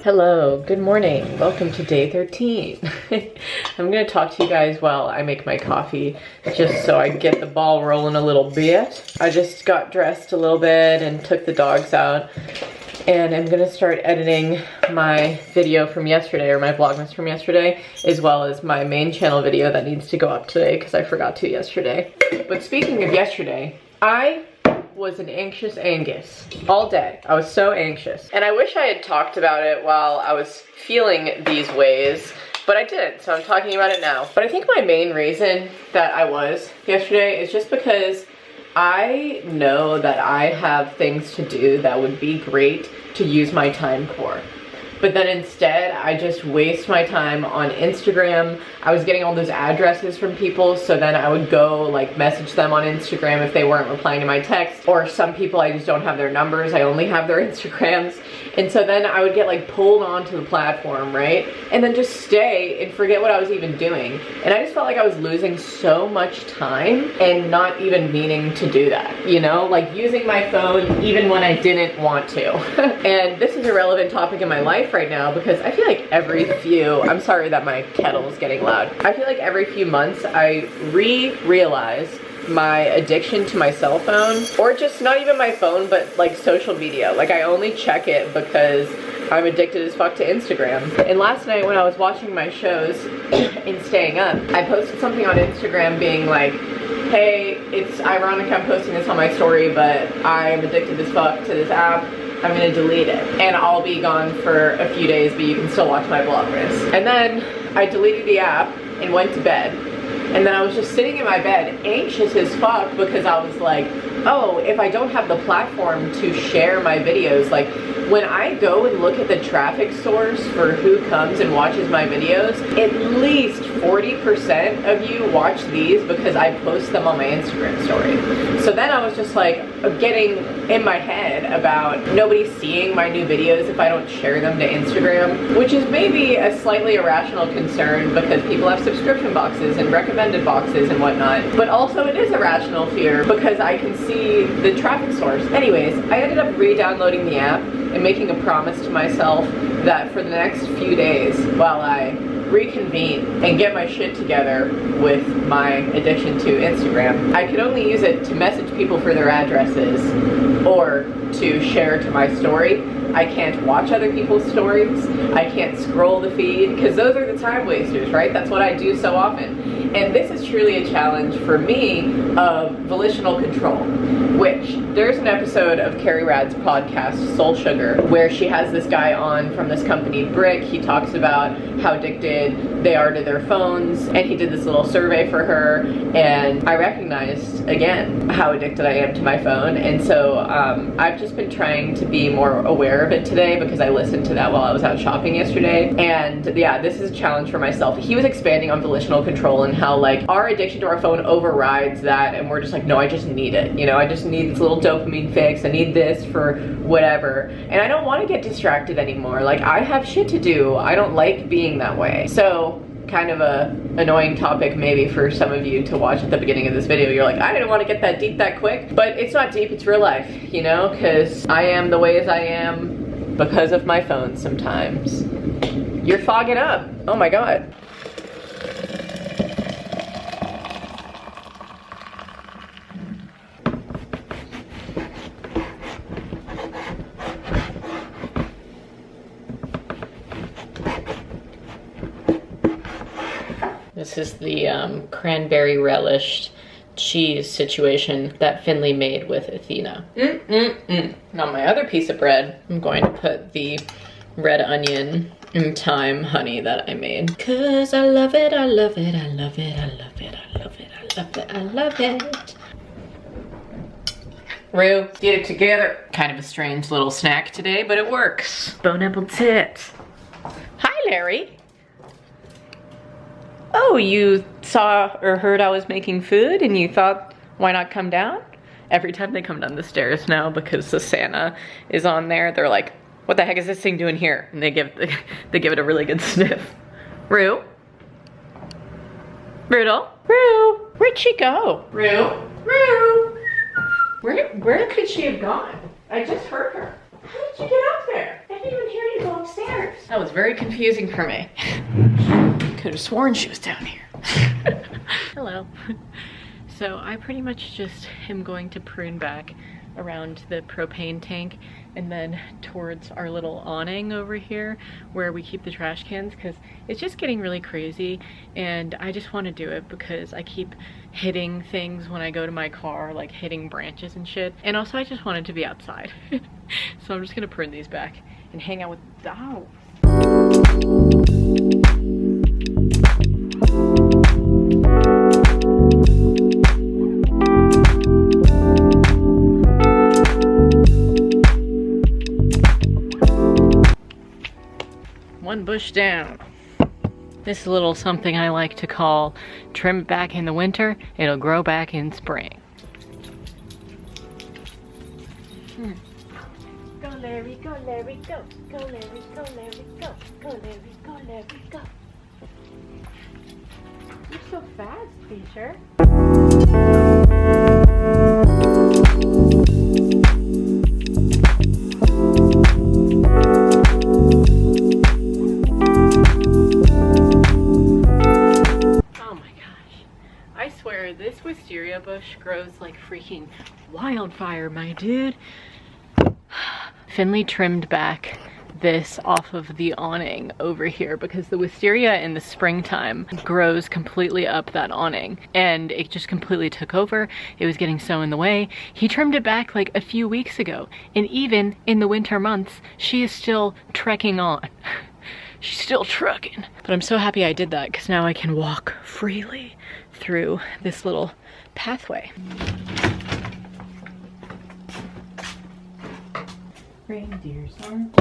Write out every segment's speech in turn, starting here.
Hello, good morning. Welcome to day 13. I'm gonna talk to you guys while I make my coffee, just so I get the ball rolling a little bit. I just got dressed a little bit and took the dogs out, and I'm gonna start editing my video from yesterday, or my Vlogmas from yesterday, as well as my main channel video that needs to go up today because I forgot to yesterday. But speaking of yesterday, I was an anxious Angus all day. I was so anxious. And I wish I had talked about it while I was feeling these ways, but I didn't, so I'm talking about it now. But I think my main reason that I was yesterday is just because I know that I have things to do that would be great to use my time for. But then instead, I just waste my time on Instagram. I was getting all those addresses from people, so then I would go like message them on Instagram if they weren't replying to my text. Or some people, I just don't have their numbers, I only have their Instagrams. And so then I would get like pulled onto the platform, right? And then just stay and forget what I was even doing. And I just felt like I was losing so much time and not even meaning to do that, you know? Like using my phone even when I didn't want to. And this is a relevant topic in my life right now because I feel like every few, I'm sorry that my kettle is getting loud. I feel like every few months I realize my addiction to my cell phone, or just not even my phone, but like social media. Like I only check it because I'm addicted as fuck to Instagram. And last night when I was watching my shows and staying up, I posted something on Instagram being like, hey, it's ironic I'm posting this on my story, but I'm addicted as fuck to this app. I'm gonna delete it. And I'll be gone for a few days, but you can still watch my Vlogmas. And then I deleted the app and went to bed. And then I was just sitting in my bed, anxious as fuck, because I was like, oh, if I don't have the platform to share my videos, like when I go and look at the traffic source for who comes and watches my videos, at least 40% of you watch these because I post them on my Instagram story. So then I was just like getting in my head about nobody seeing my new videos if I don't share them to Instagram, which is maybe a slightly irrational concern because people have subscription boxes and recommended boxes and whatnot, but also it is a rational fear because I can see the traffic source. Anyways, I ended up re-downloading the app and making a promise to myself that for the next few days while I reconvene and get my shit together with my addiction to Instagram, I could only use it to message people for their addresses or to share to my story. I can't watch other people's stories. I can't scroll the feed because those are the time wasters, right? That's what I do so often. And this is truly a challenge for me of volitional control, which there's an episode of Carrie Rad's podcast, Soul Sugar, where she has this guy on from this company, Brick. He talks about how addicted they are to their phones, and he did this little survey for her, and I recognized, again, how addicted I am to my phone. And so I've just been trying to be more aware of it today because I listened to that while I was out shopping yesterday. And yeah, this is a challenge for myself. He was expanding on volitional control and how like our addiction to our phone overrides that, and we're just like, no, I just need it. You know, I just need this little dopamine fix. I need this for whatever. And I don't want to get distracted anymore. Like I have shit to do. I don't like being that way. So kind of a annoying topic maybe for some of you to watch at the beginning of this video. You're like, I didn't want to get that deep that quick, but it's not deep, it's real life, you know, because I am the way as I am because of my phone sometimes. You're fogging up. Oh my God. This is the cranberry relished cheese situation that Finley made with Athena. Now my other piece of bread, I'm going to put the red onion and thyme honey that I made. 'Cause I love it, I love it, I love it, I love it, I love it, I love it, I love it. Rue, get it together. Kind of a strange little snack today, but it works. Bon appetit. Hi, Larry. Oh, you saw or heard I was making food and you thought, why not come down? Every time they come down the stairs now, because the Santa is on there, they're like, what the heck is this thing doing here? And they give it a really good sniff. Rue? Rudel? Rue? Where'd she go? Rue? Rue? Where could she have gone? I just heard her. How did you get up there? didn't even hear you go upstairs. That was very confusing for me. Could have sworn she was down here. Hello. So I pretty much just am going to prune back around the propane tank and then towards our little awning over here where we keep the trash cans, because it's just getting really crazy and I just want to do it because I keep hitting things when I go to my car, like hitting branches and shit, and also I just wanted to be outside. So I'm just gonna prune these back and hang out with dogs. One bush down. This is a little something I like to call trim it back in the winter, it'll grow back in spring. Go Larry, go Larry, go. Go Larry, go Larry, go. Go Larry, go Larry, go. You're so fast, teacher. This wisteria bush grows like freaking wildfire, my dude. Finley trimmed back this off of the awning over here because the wisteria in the springtime grows completely up that awning and it just completely took over. It was getting so in the way. He trimmed it back like a few weeks ago, and even in the winter months she is still trekking on. She's still trucking. But I'm so happy I did that because now I can walk freely through this little pathway. Reindeers aren't.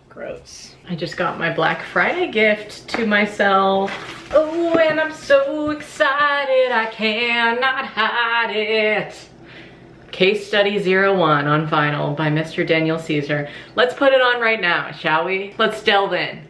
Gross. I just got my Black Friday gift to myself. Oh, and I'm so excited I cannot hide it. Case Study 01 on vinyl by Mr. Daniel Caesar. Let's put it on right now, shall we? Let's delve in.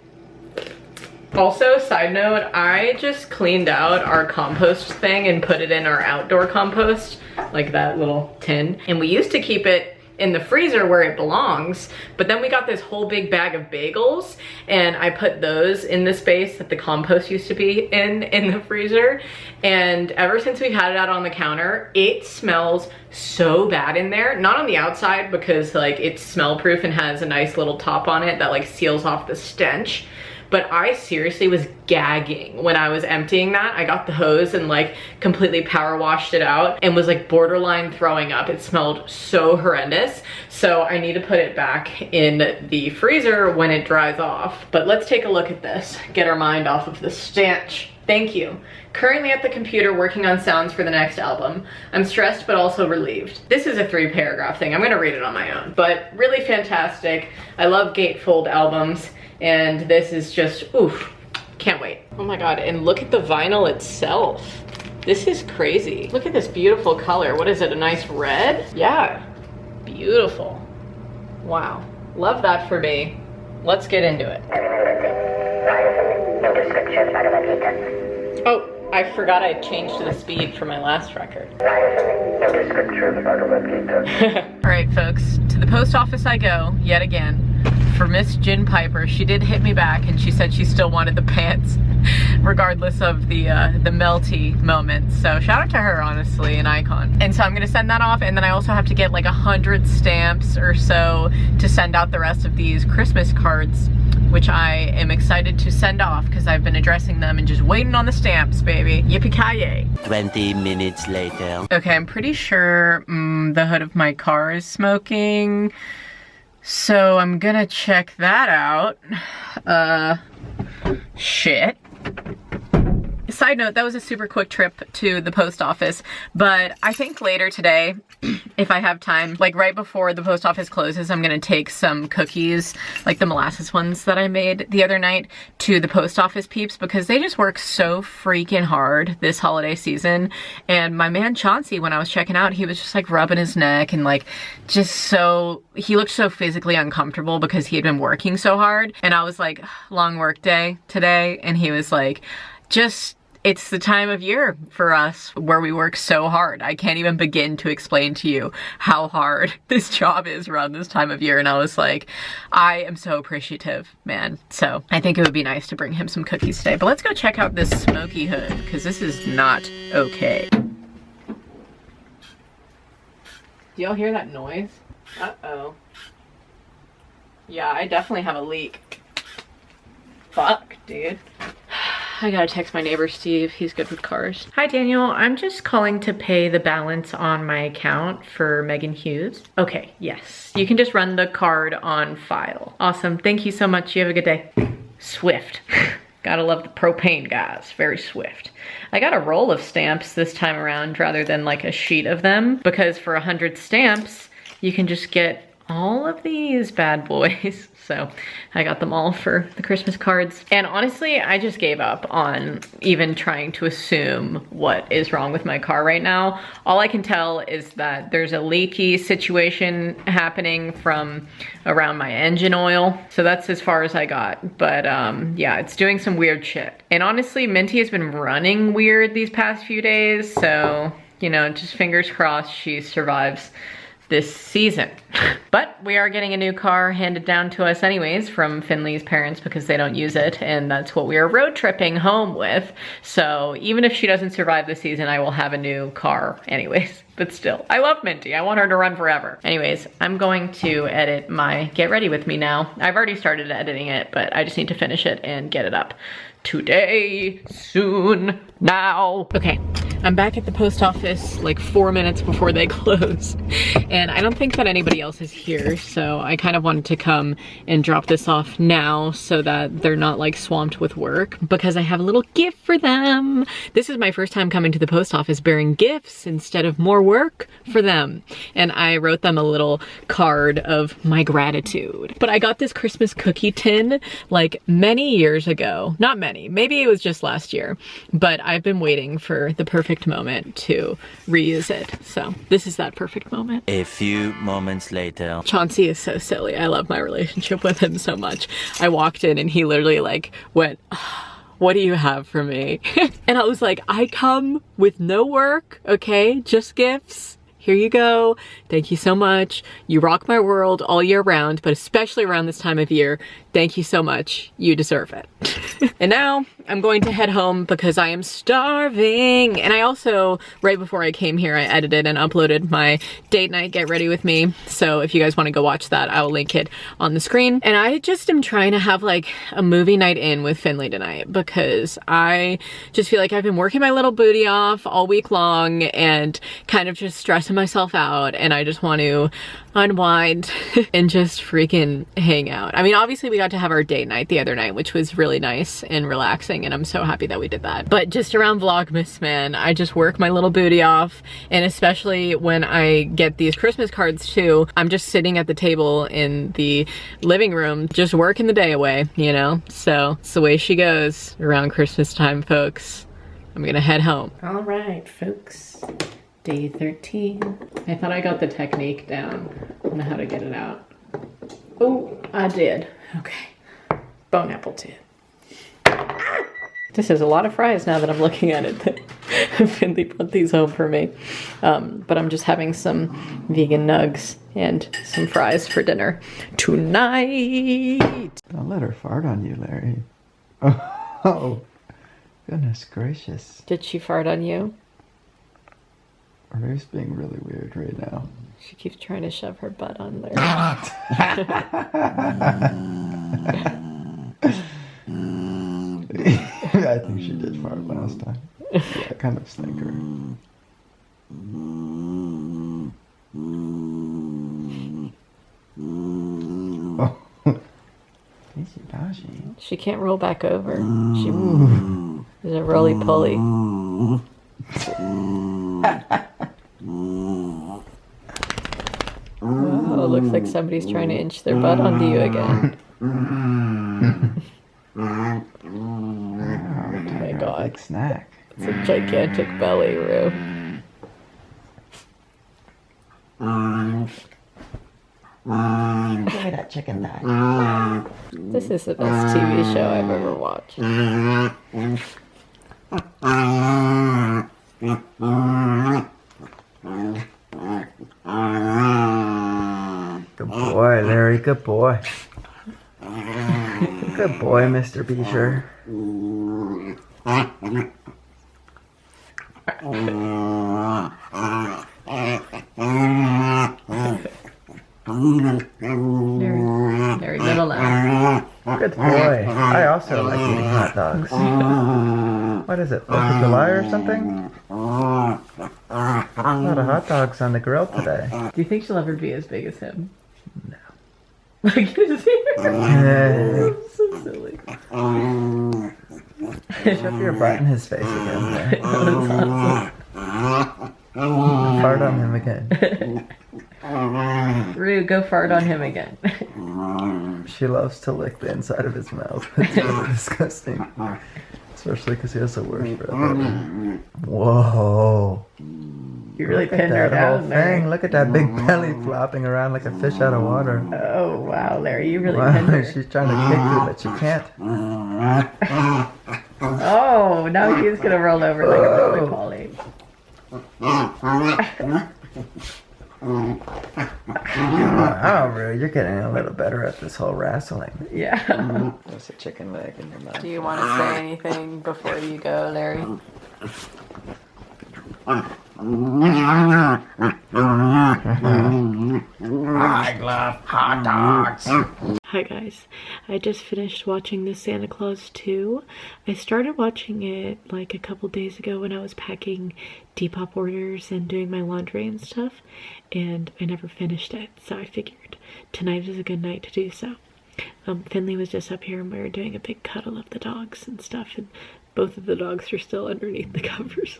Also, side note, I just cleaned out our compost thing and put it in our outdoor compost, like that little tin. And we used to keep it in the freezer where it belongs, but then we got this whole big bag of bagels and I put those in the space that the compost used to be in the freezer. And ever since we had it out on the counter, it smells so bad in there. Not on the outside because like it's smell proof and has a nice little top on it that like seals off the stench. But I seriously was gagging when I was emptying that. I got the hose and like completely power washed it out and was like borderline throwing up. It smelled so horrendous. So I need to put it back in the freezer when it dries off. But let's take a look at this. Get our mind off of the stench. Thank you. Currently at the computer working on sounds for the next album. I'm stressed but also relieved. This is a 3-paragraph thing. I'm gonna read it on my own. But really fantastic. I love gatefold albums. And this is just, oof, can't wait. Oh my God, and look at the vinyl itself. This is crazy. Look at this beautiful color. What is it, a nice red? Yeah, beautiful. Wow, love that for me. Let's get into it. Oh, I forgot I changed the speed for my last record. All right, folks, to the post office I go, yet again. For Miss Jen Piper, she did hit me back and she said she still wanted the pants regardless of the melty moment. So shout out to her, honestly, an icon. And so I'm gonna send that off, and then I also have to get like 100 stamps or so to send out the rest of these Christmas cards, which I am excited to send off because I've been addressing them and just waiting on the stamps, baby. Yippee-ki-yay. 20 minutes later. Okay, I'm pretty sure the hood of my car is smoking. So I'm gonna check that out. Shit. Side note, that was a super quick trip to the post office, but I think later today, if I have time, like right before the post office closes, I'm gonna take some cookies, like the molasses ones that I made the other night, to the post office peeps because they just work so freaking hard this holiday season. And my man Chauncey, when I was checking out, he was just like rubbing his neck and like just so, he looked so physically uncomfortable because he had been working so hard. And I was like, long work day today, and he was like, just It's the time of year for us where we work so hard. I can't even begin to explain to you how hard this job is around this time of year. And I was like, I am so appreciative, man. So I think it would be nice to bring him some cookies today. But let's go check out this smoky hood, because this is not okay. Do y'all hear that noise? Uh-oh. Yeah, I definitely have a leak. Fuck, dude. I gotta text my neighbor Steve, he's good with cars. Hi Daniel, I'm just calling to pay the balance on my account for Meghan Hughes. Okay, yes. You can just run the card on file. Awesome, thank you so much, you have a good day. Swift. Gotta love the propane guys, very swift. I got a roll of stamps this time around rather than like a sheet of them, because for 100 stamps, you can just get all of these bad boys. So I got them all for the Christmas cards. And honestly, I just gave up on even trying to assume what is wrong with my car right now. All I can tell is that there's a leaky situation happening from around my engine oil. So that's as far as I got. But yeah, it's doing some weird shit. And honestly, Minty has been running weird these past few days. So, you know, just fingers crossed she survives this season. But we are getting a new car handed down to us anyways from Finley's parents because they don't use it, and that's what we are road tripping home with. So even if she doesn't survive the season, I will have a new car anyways. But still, I love Minty. I want her to run forever. Anyways, I'm going to edit my Get Ready With Me now. I've already started editing it, but I just need to finish it and get it up today, soon, now. Okay, I'm back at the post office like 4 minutes before they close. And I don't think that anybody else is here, so I kind of wanted to come and drop this off now so that they're not like swamped with work, because I have a little gift for them. This is my first time coming to the post office bearing gifts instead of more work for them. And I wrote them a little card of my gratitude. But I got this Christmas cookie tin like many years ago. Not many, maybe it was just last year, but I've been waiting for the perfect moment to reuse it. So this is that perfect moment. A few moments later. Chauncey is so silly. I love my relationship with him so much. I walked in and he literally like went, what do you have for me? And I was like, I come with no work, okay? Just gifts. Here you go. Thank you so much. You rock my world all year round, but especially around this time of year. Thank you so much. You deserve it. And now I'm going to head home because I am starving. And I also, right before I came here, I edited and uploaded my date night Get Ready With Me. So if you guys want to go watch that, I will link it on the screen. And I just am trying to have like a movie night in with Finley tonight, because I just feel like I've been working my little booty off all week long and kind of just stressing myself out, and I just want to unwind and just freaking hang out. I mean, obviously we got to have our date night the other night, which was really nice and relaxing, and I'm so happy that we did that. But just around Vlogmas, man, I just work my little booty off, and especially when I get these Christmas cards too, I'm just sitting at the table in the living room, just working the day away, you know? So it's the way she goes around Christmas time, folks. I'm gonna head home. All right, folks. Day 13. I thought I got the technique down on how to get it out. Oh, I did. Okay. Bone apple tip. This is a lot of fries now that I'm looking at it. Finley brought these home for me. But I'm just having some vegan nugs and some fries for dinner tonight. Don't let her fart on you, Larry. Oh, goodness gracious. Did she fart on you? Larry's being really weird right now. She keeps trying to shove her butt on there. I think she did fart last time. Yeah, kind of stinker. Oh. Easy bashy. She can't roll back over. She is a roly-poly. Whoa, looks like somebody's trying to inch their butt onto you again. Oh my god. Big snack. It's a gigantic belly, Roo. Give me that chicken thigh. This is the best TV show I've ever watched. Good boy, Larry. Good boy. Good boy, Mr. Beecher. Very little laugh. Good boy. I also like eating hot dogs. What is it, 4th of July or something? A lot of hot dogs on the grill today. Do you think she'll ever be as big as him? No. Look at his hair. So silly. Shove your butt in his face again. There. That's awesome. Fart on him again. Rue, go fart on him again. She loves to lick the inside of his mouth. It's really disgusting. Especially because he has the worst breath ever. Whoa. You really Look at pinned her that whole down there. thing. Look at that big belly flopping around like a fish out of water. Oh, wow, Larry, you really Wow, pinned her. she's trying to kick you, but she can't. Oh, now he's going to roll over like a roly poly. Wow, Rue, you're getting a little better at this whole wrestling. Yeah. There's a chicken leg in your mouth. Do you want to say anything before you go, Larry? I love hot dogs. Hi guys, I just finished watching the Santa Claus 2. I started watching it like a couple days ago when I was packing Depop orders and doing my laundry and stuff, and I never finished it, so I figured tonight is a good night to do so. Finley was just up here and we were doing a big cuddle of the dogs and stuff, and both of the dogs are still underneath the covers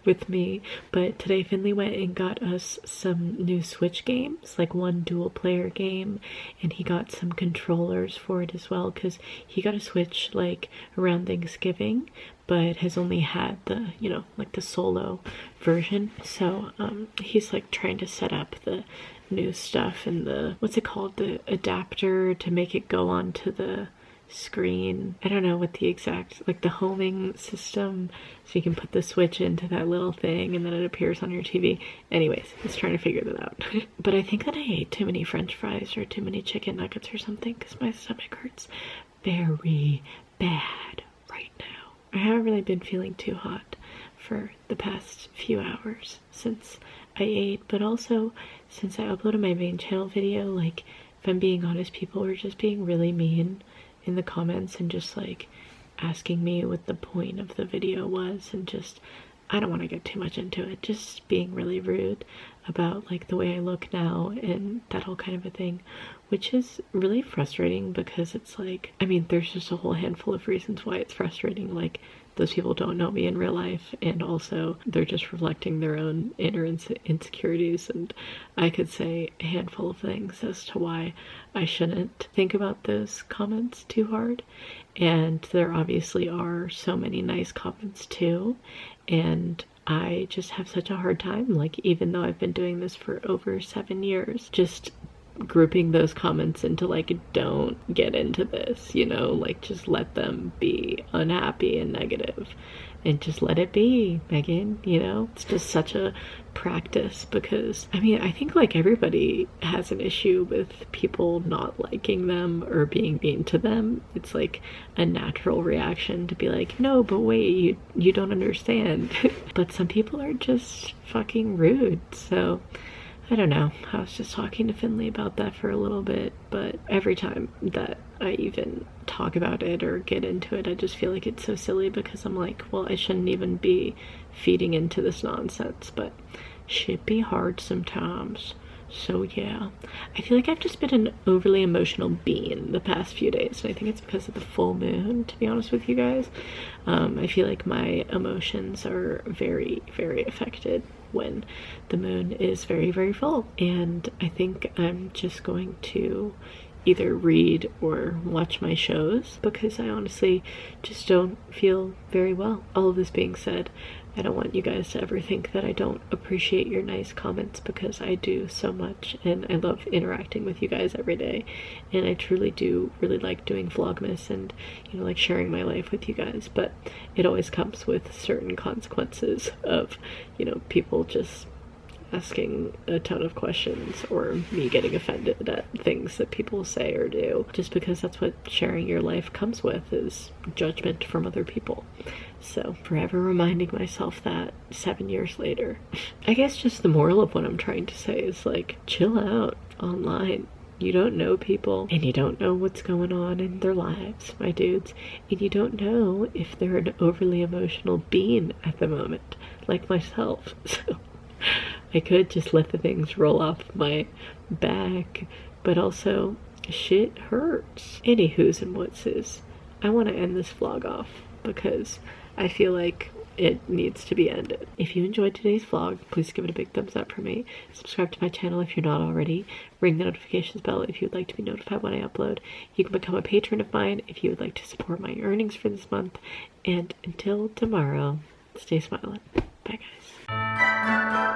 with me. But today Finley went and got us some new Switch games, like one dual player game, and he got some controllers for it as well, because he got a Switch like around Thanksgiving, but has only had the, you know, like the solo version. So he's like trying to set up the new stuff and the, what's it called, the adapter to make it go onto the screen. I don't know what the exact, like the homing system, so you can put the Switch into that little thing and then it appears on your TV. Anyways, he's trying to figure that out. But I think that I ate too many French fries or too many chicken nuggets or something, because my stomach hurts very bad right now. I haven't really been feeling too hot for the past few hours since I ate, but also since I uploaded my main channel video. Like, if I'm being honest, people were just being really mean in the comments and just like asking me what the point of the video was, and just, I don't want to get too much into it, just being really rude about like the way I look now and that whole kind of a thing, which is really frustrating because it's like, I mean, there's just a whole handful of reasons why it's frustrating. Like, those people don't know me in real life, and also they're just reflecting their own inner insecurities, and I could say a handful of things as to why I shouldn't think about those comments too hard. And there obviously are so many nice comments too, and I just have such a hard time, like, even though I've been doing this for over 7 years, just grouping those comments into like, don't get into this, you know, like, just let them be unhappy and negative and just let it be, Megan, you know. It's just such a practice, because I mean, I think like everybody has an issue with people not liking them or being mean to them. It's like a natural reaction to be like, no, but wait, you don't understand. But some people are just fucking rude, so I don't know. I was just talking to Finley about that for a little bit, but every time that I even talk about it or get into it, I just feel like it's so silly, because I'm like, well, I shouldn't even be feeding into this nonsense, but shit be hard sometimes. So yeah, I feel like I've just been an overly emotional being the past few days, and I think it's because of the full moon, to be honest with you guys. I feel like my emotions are very, very affected when the moon is very, very full, and I think I'm just going to either read or watch my shows, because I honestly just don't feel very well. All of this being said, I don't want you guys to ever think that I don't appreciate your nice comments, because I do so much, and I love interacting with you guys every day, and I truly do really like doing Vlogmas and, you know, like sharing my life with you guys, but it always comes with certain consequences of, you know, people just asking a ton of questions, or me getting offended at things that people say or do, just because that's what sharing your life comes with, is judgment from other people. So forever reminding myself that 7 years later. I guess just the moral of what I'm trying to say is, like, chill out online. You don't know people, and you don't know what's going on in their lives, my dudes, and you don't know if they're an overly emotional being at the moment, like myself. So I could just let the things roll off my back, but also shit hurts. Anywho's and what's, I want to end this vlog off because I feel like it needs to be ended. If you enjoyed today's vlog, please give it a big thumbs up for me. Subscribe to my channel if you're not already. Ring the notifications bell if you'd like to be notified when I upload. You can become a patron of mine if you would like to support my earnings for this month. And until tomorrow, stay smiling. Bye, guys.